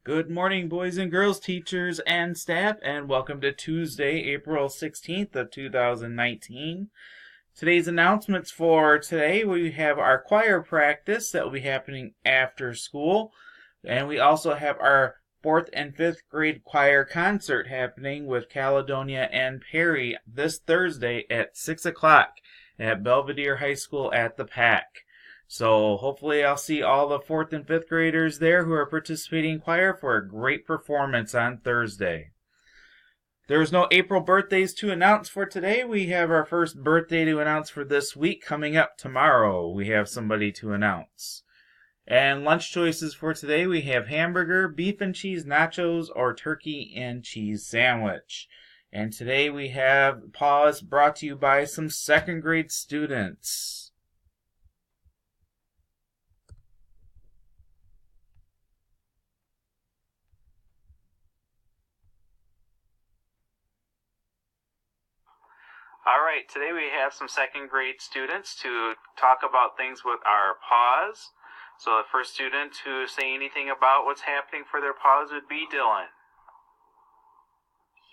Good morning, boys and girls, teachers, and staff, and welcome to Tuesday, April 16th of 2019. Today's announcements for today, we have our choir practice that will be happening after school, and we also have our 4th and 5th grade choir concert happening with Caledonia and Perry this Thursday at 6 o'clock at Belvedere High School at the PAC. So hopefully I'll see all the 4th and 5th graders there who are participating in choir for a great performance on Thursday. There was no April birthdays to announce for today. We have our first birthday to announce for this week coming up tomorrow. We have somebody to announce. And lunch choices for today, we have hamburger, beef and cheese nachos, or turkey and cheese sandwich. And today we have Pause brought to you by some second grade students. All right, today we have some second grade students to talk about things with our pause. So the first student to say anything about what's happening for their pause would be Dylan.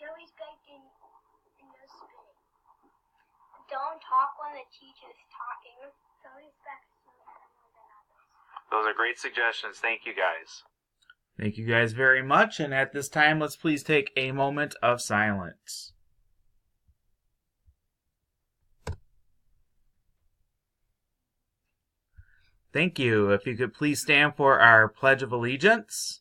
Show respect and no spitting. Don't talk when the teacher's talking. Show respect more than others. Those are great suggestions. Thank you guys. Thank you guys very much. And at this time, let's please take a moment of silence. Thank you. If you could please stand for our Pledge of Allegiance.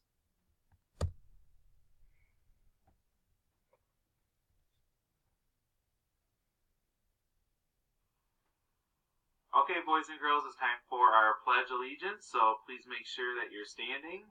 Okay, boys and girls, it's time for our Pledge Allegiance, so please make sure that you're standing.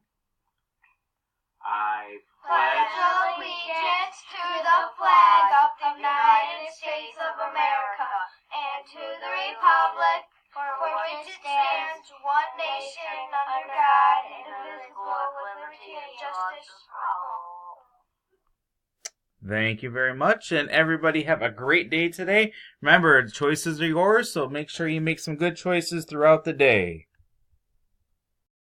I Pledge allegiance to the flag of the United States of America and to the republic for which it stands, one nation, under God, indivisible, with liberty and justice for all. Thank you very much, and everybody have a great day today. Remember, the choices are yours, so make sure you make some good choices throughout the day.